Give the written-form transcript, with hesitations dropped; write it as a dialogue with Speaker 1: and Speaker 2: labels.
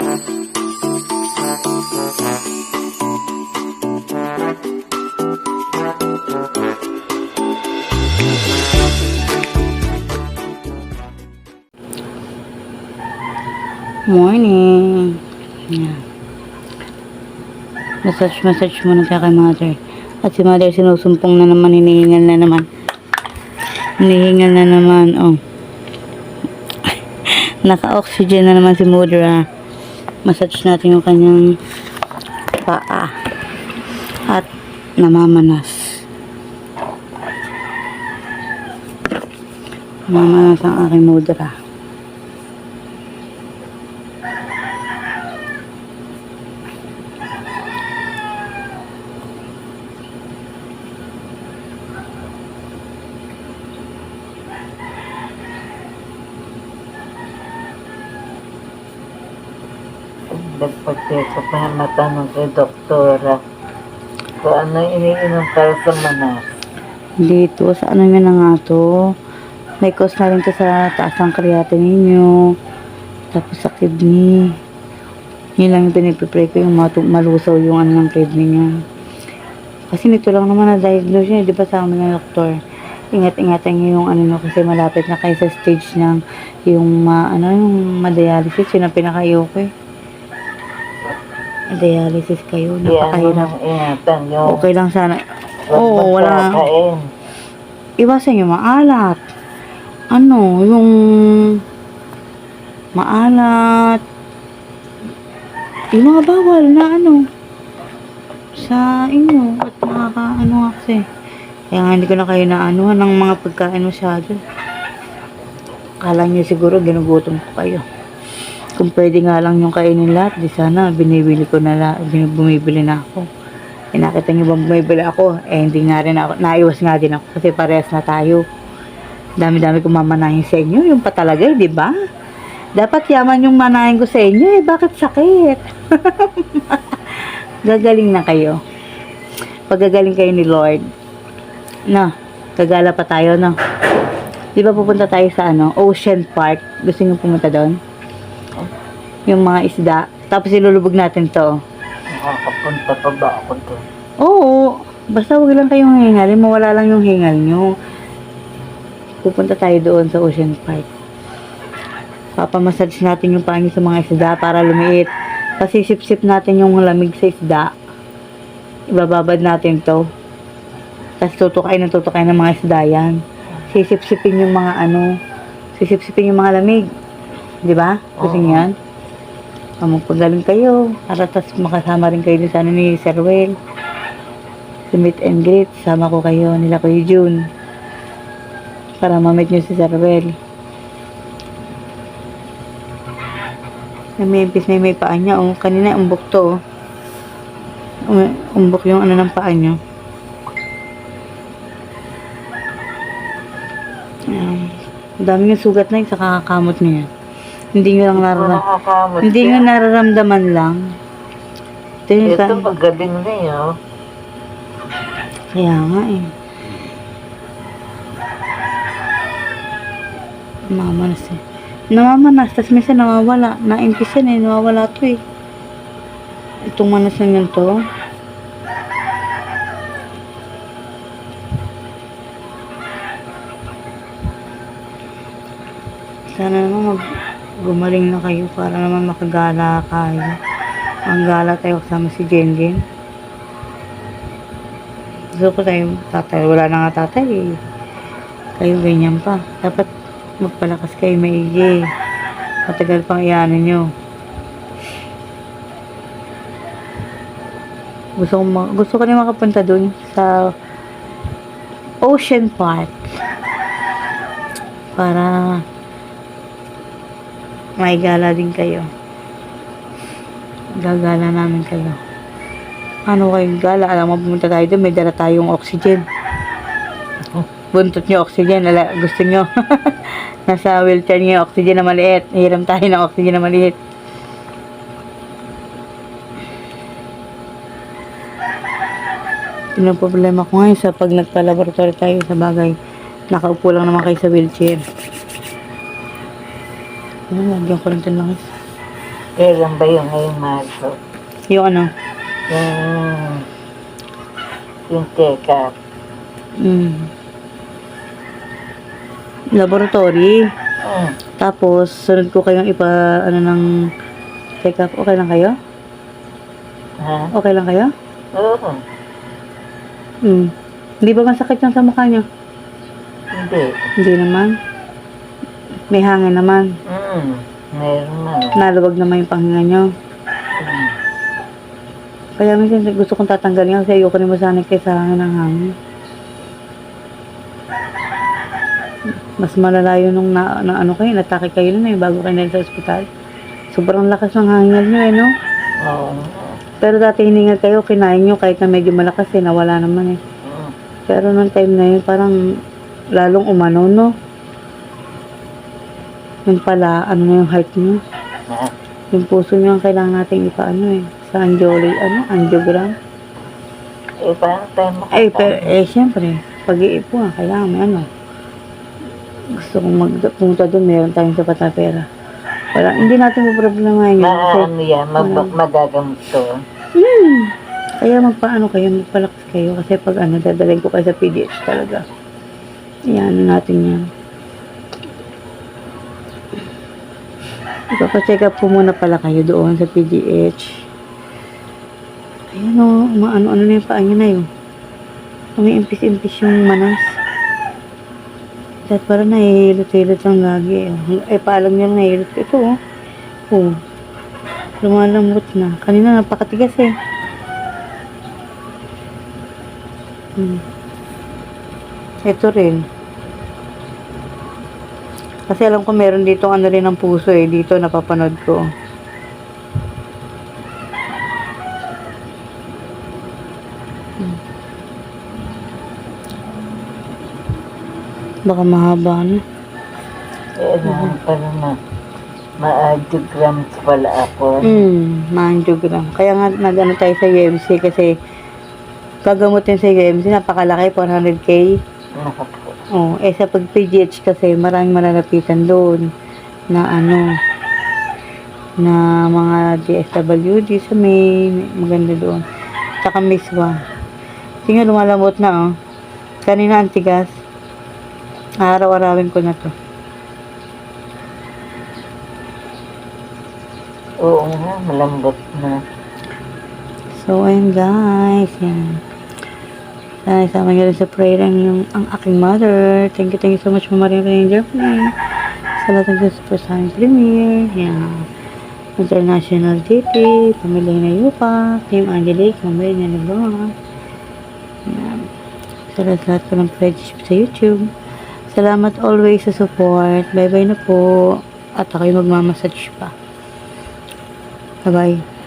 Speaker 1: Morning. Yan. Massage muna siya kay mother. At si mother sinusumpong na naman, hinihingal na naman. Hinihingal na naman, oh. Naka-oxygen na naman si mother, ah. Massage natin yung kanyang paa. At namamanas. Namamanas ang aking mother, ah.
Speaker 2: Nagpagkesa pa matanong kay doktora kung ano iniinom para sa manas.
Speaker 1: Dito, sa ano nyo na nga to. May cause na rin to sa taas ng creatinine ninyo. Tapos sa kidney. Yun lang yung pinipipray ko, yung malusaw yung ano ng kidney nyo. Kasi nito lang naman na-diagnose yun, di ba sa amin ng doktor? Ingat-ingatan nyo yung ano nyo kasi malapit na kayo sa stage ng yung yung ma-dialysis, yun ang pinaka-ayoko eh. Dialysis kayo, napakahirap. Okay lang sana. Oo, wala. Iwasan yung maalat. Ano, yung maalat. Yung mga bawal na ano sa inyo at nakakaano kasi. Kaya nga hindi ko na kayo naano ng mga pagkain masyado. Kala nyo siguro ginugutom ko kayo. Kung pwede nga lang yung kainin lahat, di sana bumibili na ako. Eh, nakita nyo bang bumibili ako? Eh, hindi nga rin ako, naiwas nga din ako kasi parehas na tayo. Dami-dami kong mamanahin sa inyo, yung patalagay, di ba? Dapat yaman yung manahin ko sa inyo, eh, bakit sakit? Gagaling na kayo. Paggagaling kayo ni Lord. No, gagala pa tayo, no? Di ba pupunta tayo sa Ocean Park? Gusto nyo pumunta doon? Yung mga isda. Tapos ilulubog natin to.
Speaker 2: Makakapunta pa ba ako doon?
Speaker 1: Oo. Basta wag lang kayong hingalin. Mawala lang yung hingal nyo. Pupunta tayo doon sa Ocean Park. Papamassage natin yung paa nyo sa mga isda para lumiit. Pasisip-sip natin yung lamig sa isda. Ibababad natin to. Tapos tutukay ng mga isda yan. Sisip-sipin yung mga sisip-sipin yung mga lamig. Di ba? Gusto nyo yan? Magpagaling kayo para tas makasama rin kayo sa ni Sir Will. Si meet and greet, sama ko kayo nila Kuya June para ma-meet nyo si Sir Will. May impis na may paa niya. Kanina umbok to. Umbok yung ng paa niyo. Ang dami yung sugat na yung sa kakakamot niya. Hindi nyo lang hindi nyo nararamdaman lang.
Speaker 2: Ito magaling na yun.
Speaker 1: Kaya nga eh. Namamanas eh. Namamanas, tas minsan nawawala. Naimpisan eh, nawawala to eh. Itong manas na yan to. Sana naman gumaling na kayo para naman makagala kayo. Ang gala tayo kasama si Jenjen. Gusto ko tayo tatay. Wala na nga tatay eh. Kayo ganyan pa. Dapat magpalakas kayo maigi. Matagal pang iyanin nyo. Gusto ko rin makapunta dun sa Ocean Park. Para may gala din kayo. Gagala namin kayo. Ano kayong gala? Alam mo, pumunta tayo doon, may dala tayong oxygen. Buntot nyo oxygen. Gusto nyo. Nasa wheelchair nyo yung oxygen na maliit. Hiram tayo ng oxygen na maliit. Yun ang problema ko ngayon sa pag nagpa-laboratory tayo sa bagay. Nakaupo lang naman kayo sa wheelchair. Lagyan ko rin ito lang.
Speaker 2: Kailan ba yung ngayong Marso?
Speaker 1: Yung ano?
Speaker 2: Yung check-up.
Speaker 1: Laboratory.
Speaker 2: Mm.
Speaker 1: Tapos, sunod ko kayong ng check up. Okay lang kayo?
Speaker 2: Ha?
Speaker 1: Okay lang kayo?
Speaker 2: Oo.
Speaker 1: Hindi ba masakit yan sa mukha niyo?
Speaker 2: Hindi.
Speaker 1: Hindi naman. May hangin naman.
Speaker 2: Meron na.
Speaker 1: Naluwag naman yung panghinga niyo. Kaya minsan gusto kong tatanggalin yan kasi ayoko rin masanay kayo sa hangin ng hangin. Mas malala yun nung natake kayo nun bago kayo na sa ospital. Sobrang lakas ng hangin niyo no?
Speaker 2: Oo.
Speaker 1: Pero dati hiningal kayo, kinain nyo kahit na medyo malakas nawala naman Pero nung time na yun, parang lalong umano, no? Yung pala, yung heart nyo. Yung puso nyo ang kailangan natin ipaano sa angiogram.
Speaker 2: Paano tayo
Speaker 1: Siyempre, pag-iipo kailangan may Gusto kong magpunta doon, meron tayong sapat na pera. Hindi natin problemahin yun.
Speaker 2: Magagamot to.
Speaker 1: Kaya magpalakas kayo. Kasi pag dadalhin ko kayo sa PDH talaga. Iyan natin yan. Ipapacheck up po muna pala kayo doon sa PDH. Ayan ano na yung paa nyo na yun. May impis-impis yung manas. Dahil parang nahihilot-hilot ang lagi. Paalam nyo na nahihilot. Ito lumalambot na. Kanina napakatigas Ito rin. Kasi alam ko meron dito rin ng puso Dito napapanood ko. Baka mahaba na.
Speaker 2: Pala na. Ma-angiograms pala ako.
Speaker 1: Ma-angiogram. Kaya nga nag-ano tayo sa UMC kasi gagamutin sa UMC, napakalaki, 400K. Sa pag-PGH kasi maraming malalapitan doon na na mga DSWD sa may maganda doon. Tsaka miswa. Tingnan lumalambot na Kanina antigas. Araw-arawin ko na to.
Speaker 2: Oo nga, malambot na.
Speaker 1: So, ayun guys. Yan. Sana isama nyo rin sa prayer ang aking mother. Thank you so much, Mama Ranger. Sa lahat ng gusto po sa aming premiere. Yan. International DT, Pamilya na Yupa, Team Angelique, Mamay na Nagbawa. Yan. Sa lahat ko ng pledge sa YouTube. Salamat always sa support. Bye-bye na po. At ako'y magmamassage pa. Bye-bye.